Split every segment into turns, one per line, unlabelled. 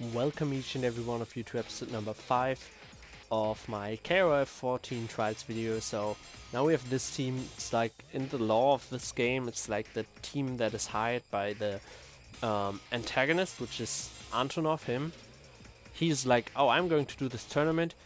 Welcome each and every one of you to episode number 5 of my KOF 14 trials video. So now we have this team. It's like in the lore of this game, it's like the team that is hired by the antagonist, which is Antonov, him. He's like, oh, I'm going to do this tournament.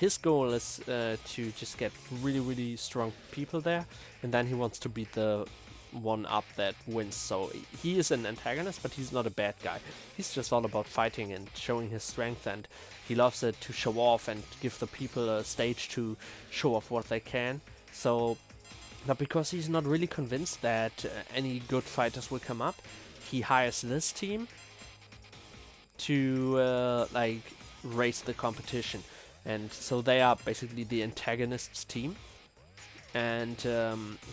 His goal is to just get really strong people there, and then he wants to beat the one up that wins. So he is an antagonist, but he's not a bad guy. He's just all about fighting and showing his strength, and he loves it to show off and give the people a stage to show off what they can. So, but because he's not really convinced that any good fighters will come up, he hires this team to like raise the competition. And so they are basically the antagonist's team, and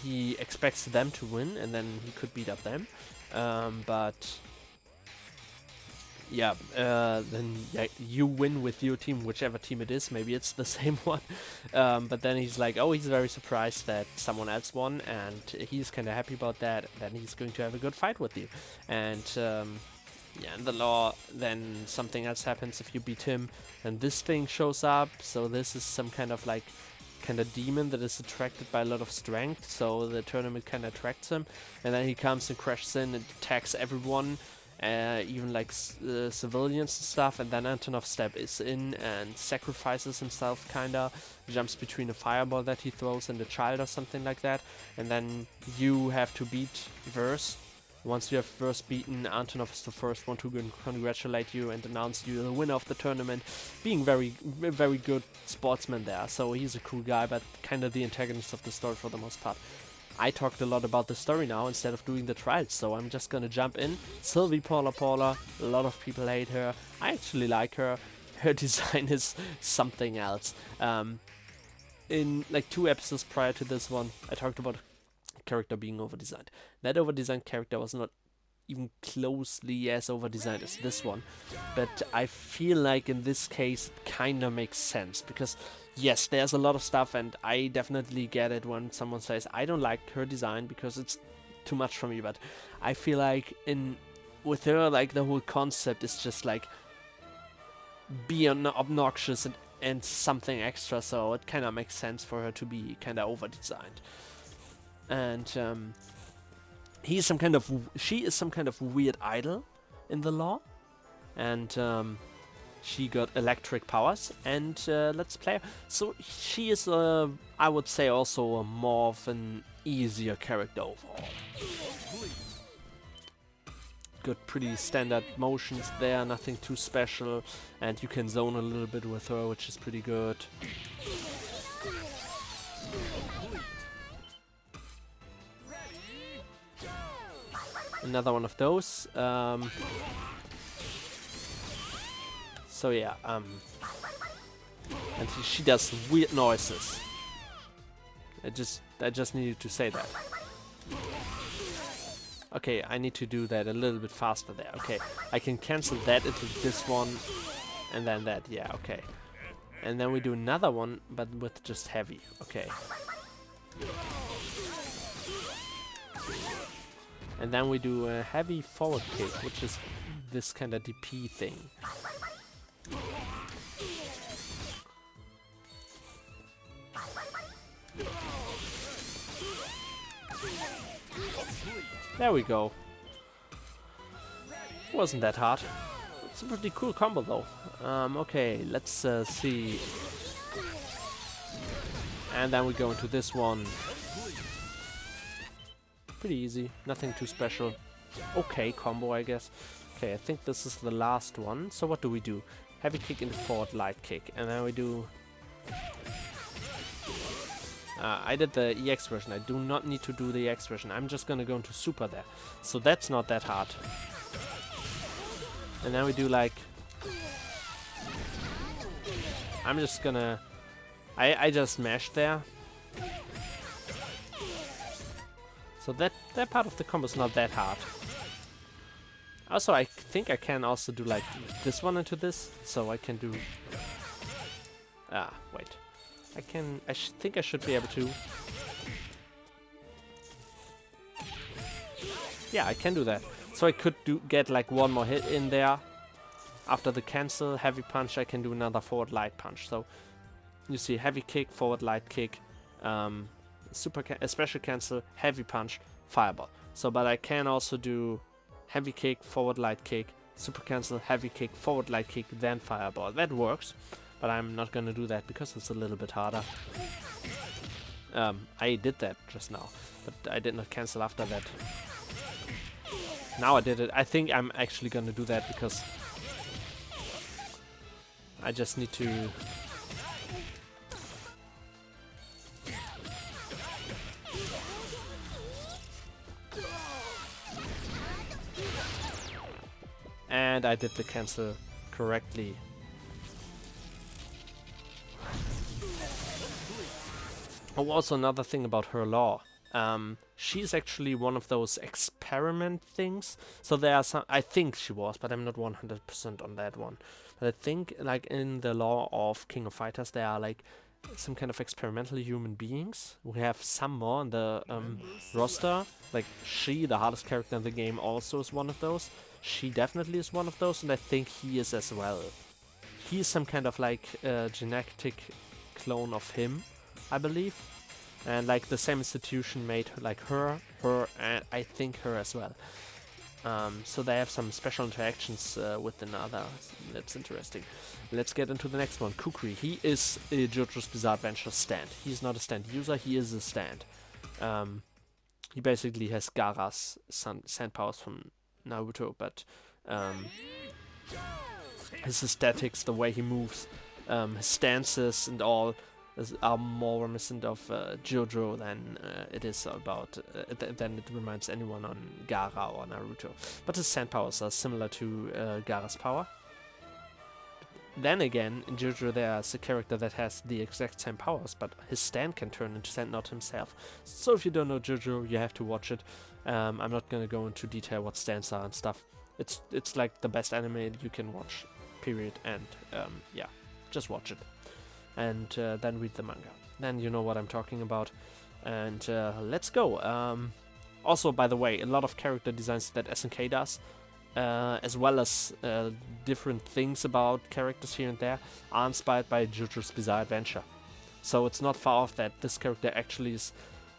he expects them to win, and then he could beat up them. But yeah, then you win with your team, whichever team it is. Maybe it's the same one. But then he's like, oh, he's very surprised that someone else won, and he's kind of happy about that. Then he's going to have a good fight with you, and yeah, in the law, then something else happens if you beat him, and this thing shows up. So this is some kind of demon that is attracted by a lot of strength, so the tournament kind of attracts him, and then he comes and crashes in and attacks everyone, even like civilians and stuff, and then Antonov steps in and sacrifices himself, jumps between a fireball that he throws and a child or something like that, and then you have to beat Verse. Once you have first beaten, Antonov is the first one to congratulate you and announce you the winner of the tournament, being very good sportsman there. So he's a cool guy, but kind of the antagonist of the story for the most part. I talked a lot about the story now instead of doing the trials, so I'm just gonna jump in. Sylvie Paula, a lot of people hate her. I actually like her. Her design is something else. In like 2 episodes prior to this one, I talked about character being over-designed. That over-designed character was not even closely as over-designed as this one, but I feel like in this case it kinda makes sense, because yes, there's a lot of stuff, and I definitely get it when someone says I don't like her design because it's too much for me, but I feel like with her, like, the whole concept is just like be obnoxious and something extra, so it kinda makes sense for her to be kinda over-designed. And she is some kind of weird idol in the law, and she got electric powers, and let's play her. So she is, I would say, also more of an easier character overall. Got pretty standard motions there, nothing too special, and you can zone a little bit with her, which is pretty good. Another one of those. So yeah, and she does weird noises. I just needed to say that. Okay, I need to do that a little bit faster there. Okay, I can cancel that into this one, and then that. Yeah, okay. And then we do another one, but with just heavy. Okay. And then we do a heavy forward kick, which is this kind of DP thing. There we go. Wasn't that hard. It's a pretty cool combo though. Okay, let's see. And then we go into this one. Pretty easy, nothing too special. Okay, combo, I guess. Okay, I think this is the last one. So what do we do? Heavy kick into forward, light kick. And then we do... I did the EX version. I do not need to do the EX version. I'm just gonna go into super there. So that's not that hard. And then we do like... I'm just gonna... I just mashed there. So that part of the combo is not that hard. Also, I think I can also do like this one into this, so I can do... wait. I think I should be able to... Yeah, I can do that. So I could get like one more hit in there. after the cancel heavy punch, I can do another forward light punch. So you see heavy kick, forward light kick, special cancel, heavy punch, fireball. So, but I can also do heavy kick, forward light kick, super cancel, heavy kick, forward light kick, then fireball. That works, but I'm not gonna do that because it's a little bit harder. I did that just now, but I did not cancel after that. Now I did it. I think I'm actually gonna do that because I just need to... And I did the cancel correctly. Oh, also another thing about her law. She's actually one of those experiment things. So there are some, I think she was, but I'm not 100% on that one. But I think like in the law of King of Fighters, there are like some kind of experimental human beings. We have some more on the roster. Like she, the hardest character in the game, also is one of those. She definitely is one of those, and I think he is as well. He is some kind of like genetic clone of him, I believe. And like the same institution made like her, and I think her as well. So they have some special interactions with another. That's interesting. Let's get into the next one. Kukri. He is a JoJo's Bizarre Adventure stand. He's not a stand user, he is a stand. He basically has Gaara's sand powers from Naruto, but his aesthetics, the way he moves, his stances and all are more reminiscent of JoJo than it is about than it reminds anyone on Gaara or Naruto. But his sand powers are similar to Gaara's power. Then again, in JoJo there's a character that has the exact same powers, but his stand can turn into sand, not himself. So if you don't know JoJo, you have to watch it. I'm not gonna go into detail what stands are and stuff. It's like the best anime you can watch, period. And yeah, just watch it. And then read the manga. Then you know what I'm talking about. And let's go. Also, by the way, a lot of character designs that SNK does, as well as different things about characters here and there, are inspired by JoJo's Bizarre Adventure. So it's not far off that this character actually is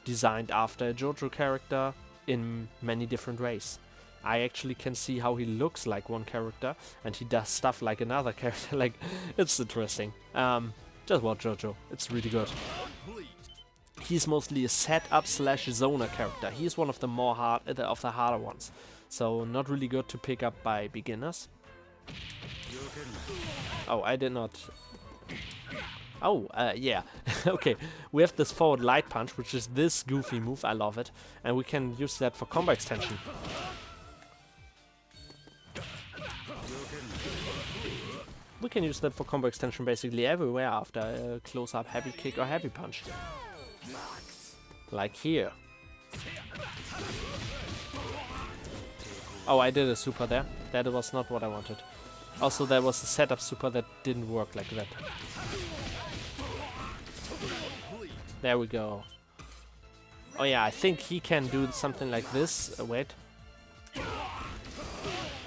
designed after a JoJo character in many different ways. I actually can see how he looks like one character and he does stuff like another character. Like, it's interesting. Just watch JoJo. It's really good. He's mostly a setup slash zoner character. He's one of the more harder ones. So not really good to pick up by beginners. Oh, I did not. Oh, yeah. Okay, we have this forward light punch, which is this goofy move. I love it. And we can use that for combo extension. We can use that for combo extension basically everywhere after a close-up heavy kick or heavy punch. Like here. Oh, I did a super there. That was not what I wanted. Also, there was a setup super that didn't work like that. There we go. Oh yeah, I think he can do something like this. Wait.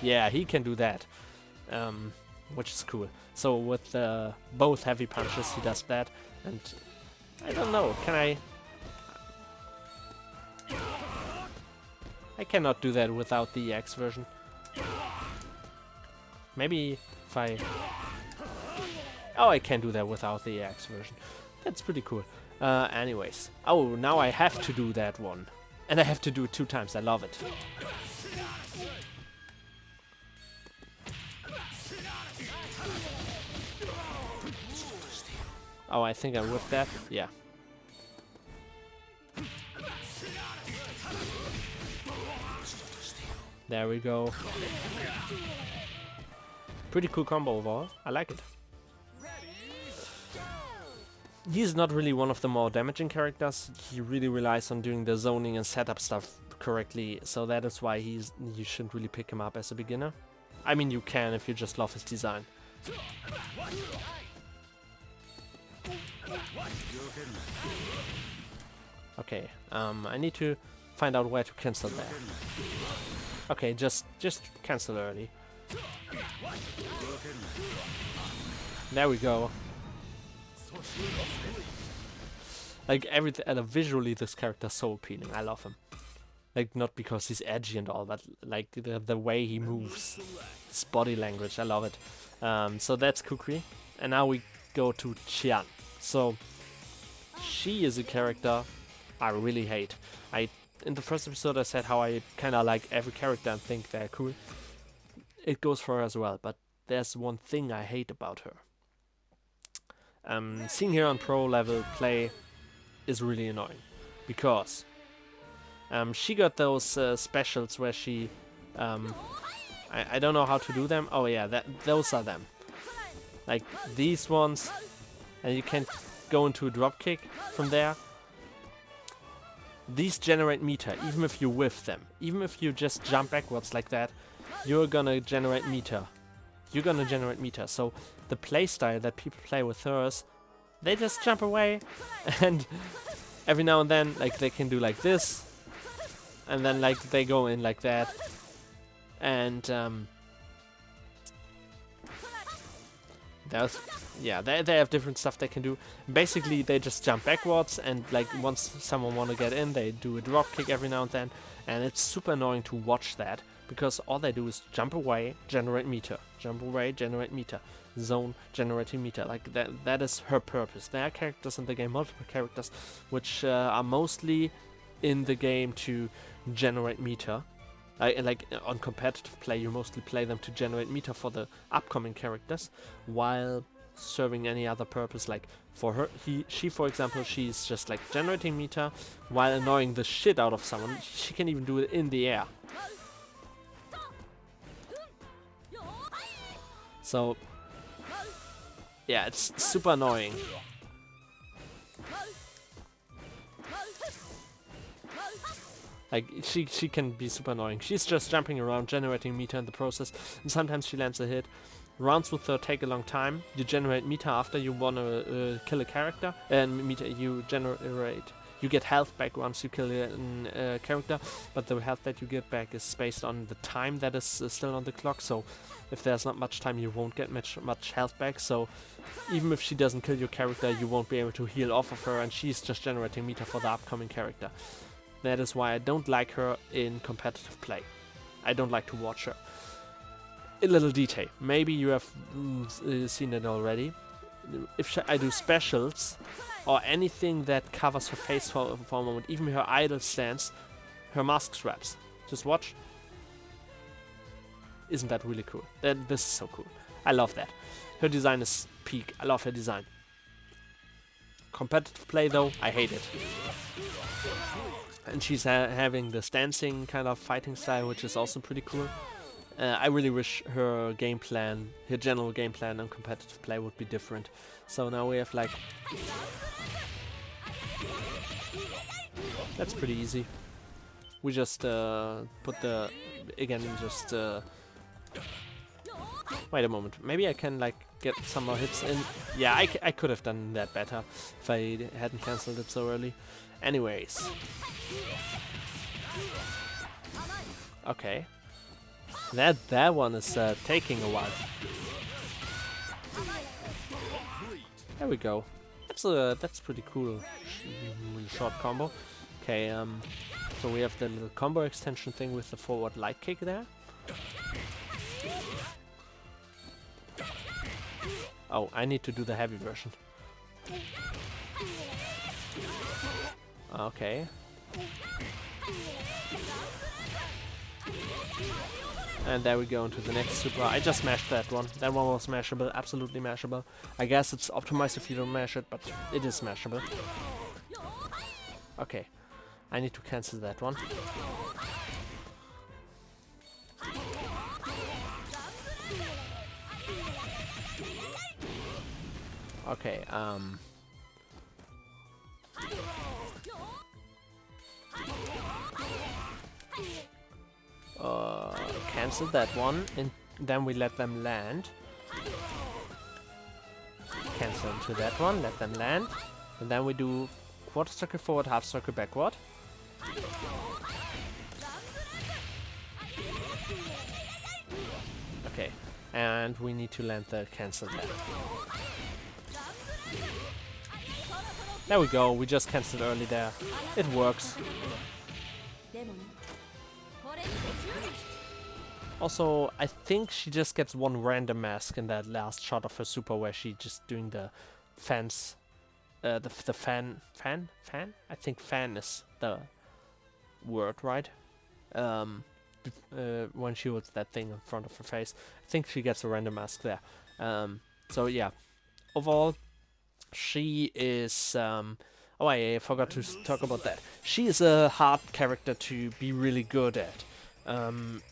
Yeah, he can do that. Which is cool. So with both heavy punches he does that, and I don't know, can I cannot do that without the EX version. Maybe if I... Oh, I can do that without the EX version. That's pretty cool. Anyways. Oh, now I have to do that one. And I have to do it 2 times. I love it. Oh, I think I whipped that. Yeah. There we go. Pretty cool combo overall. I like it. He's not really one of the more damaging characters. He really relies on doing the zoning and setup stuff correctly, so that is why you shouldn't really pick him up as a beginner. I mean, you can if you just love his design. Okay, I need to find out where to cancel there. Okay, just cancel early. There we go. Like everything, visually this character is so appealing. I love him. Like not because he's edgy and all, but like the way he moves, his body language. I love it. So that's Kukri, and now we go to Qian. So she is a character I really hate. In the first episode I said how I kind of like every character and think they're cool. It goes for her as well, but there's one thing I hate about her. Seeing her on pro level play is really annoying, because she got those specials where she, I don't know how to do them. Oh yeah, those are them. Like these ones, and you can go into a drop kick from there. These generate meter, even if you whiff them. Even if you just jump backwards like that, you're gonna generate meter. You're gonna generate meter. So the playstyle that people play with hers, they just jump away, and every now and then, like they can do like this, and then like they go in like that, and they have different stuff they can do. Basically, they just jump backwards, and like once someone want to get in, they do a drop kick every now and then, and it's super annoying to watch that, because all they do is jump away, generate meter, jump away, generate meter, zone, generating meter. Like that is her purpose. There are characters in the game, multiple characters, which are mostly in the game to generate meter. Like on competitive play, you mostly play them to generate meter for the upcoming characters, while serving any other purpose. Like for her, she for example, she's just like generating meter while annoying the shit out of someone. She can even do it in the air. So yeah, it's super annoying. Like, she can be super annoying. She's just jumping around, generating meter in the process, and sometimes she lands a hit. Rounds with her take a long time. You generate meter after you want to kill a character, and meter you get health back once you kill a character, but the health that you get back is based on the time that is still on the clock, so if there's not much time you won't get much health back, so even if she doesn't kill your character, you won't be able to heal off of her, and she's just generating meter for the upcoming character. That is why I don't like her in competitive play. I don't like to watch her. A little detail. Maybe you have seen it already. If I do specials, or anything that covers her face for a moment, even her idle stance, her mask straps. Just watch. Isn't that really cool? This is so cool. I love that. Her design is peak. I love her design. Competitive play though, I hate it. And she's having this dancing kind of fighting style, which is also pretty cool. I really wish her game plan, her general game plan on competitive play would be different. So now we have like... That's pretty easy. We just put the... Again, just... Wait a moment. Maybe I can like get some more hits in. Yeah, I could have done that better if I hadn't cancelled it so early. Anyways. Okay. That one is taking a while. There we go. That's pretty cool. Short combo. Okay. So we have the little combo extension thing with the forward light kick there. Oh, I need to do the heavy version. Okay. And there we go into the next super. I just mashed that one. That one was mashable, absolutely mashable. I guess it's optimized if you don't mash it, but it is mashable. Okay. I need to cancel that one. Okay, cancel that one, and then we let them land. Cancel into that one, let them land, and then we do quarter circle forward, half circle backward. Okay, and we need to land the cancel there. There we go, we just cancelled early there. It works. Also, I think she just gets one random mask in that last shot of her super where she just doing the fans, the fan? I think fan is the word, right? When she holds that thing in front of her face. I think she gets a random mask there. So yeah, overall, she is... oh, I forgot to talk about that. She is a hard character to be really good at.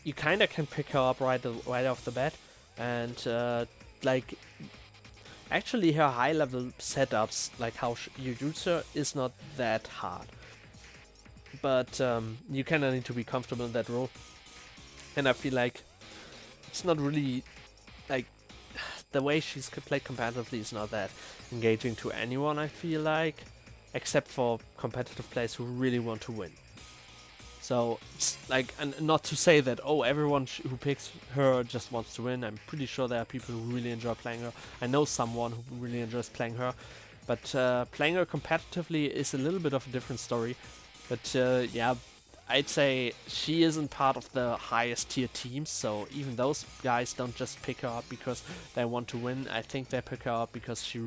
You kinda can pick her up right off the bat, and like actually her high level setups, like how you use her, is not that hard. But you kinda need to be comfortable in that role, and I feel like it's not really like the way she's played competitively is not that engaging to anyone. I feel like, except for competitive players who really want to win. So, it's like, and not to say that, oh, everyone who picks her just wants to win. I'm pretty sure there are people who really enjoy playing her. I know someone who really enjoys playing her. But playing her competitively is a little bit of a different story. But yeah, I'd say she isn't part of the highest tier teams, so even those guys don't just pick her up because they want to win. I think they pick her up because she,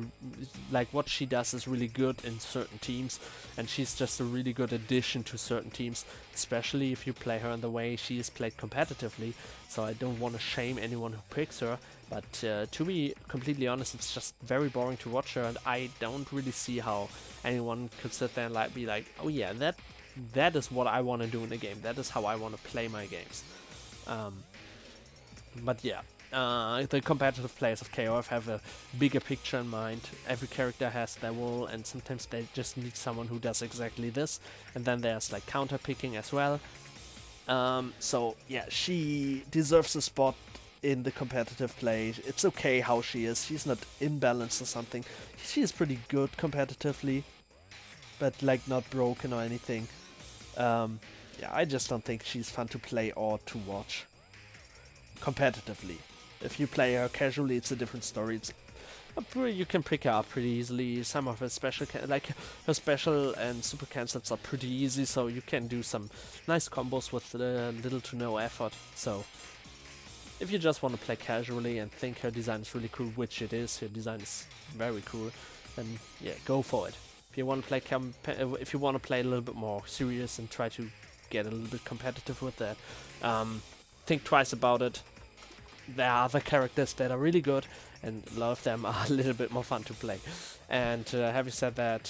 like, what she does is really good in certain teams, and she's just a really good addition to certain teams, especially if you play her in the way she is played competitively. So I don't want to shame anyone who picks her, but to be completely honest, it's just very boring to watch her, and I don't really see how anyone could sit there and like be like, oh yeah, that is what I want to do in the game. That is how I want to play my games. But yeah, the competitive players of KOF have a bigger picture in mind. Every character has their role, and sometimes they just need someone who does exactly this. And then there's like counter picking as well. So yeah, she deserves a spot in the competitive play. It's okay how she is. She's not imbalanced or something. She is pretty good competitively, but like not broken or anything. Yeah, I just don't think she's fun to play or to watch competitively. If you play her casually, it's a different story. It's you can pick her up pretty easily. Some of her special, like her special and super cancels, are pretty easy, so you can do some nice combos with little to no effort. So if you just want to play casually and think her design is really cool, which it is, her design is very cool, then yeah, go for it. If you want to play a little bit more serious and try to get a little bit competitive with that, think twice about it. There are other characters that are really good, and a lot of them are a little bit more fun to play. And having said that,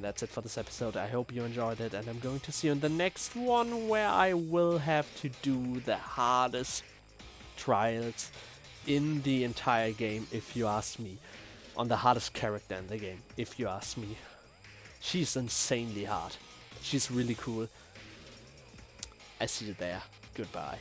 that's it for this episode. I hope you enjoyed it, and I'm going to see you in the next one, where I will have to do the hardest trials in the entire game, if you ask me. On the hardest character in the game, if you ask me. She's insanely hard. She's really cool. I see you there. Goodbye.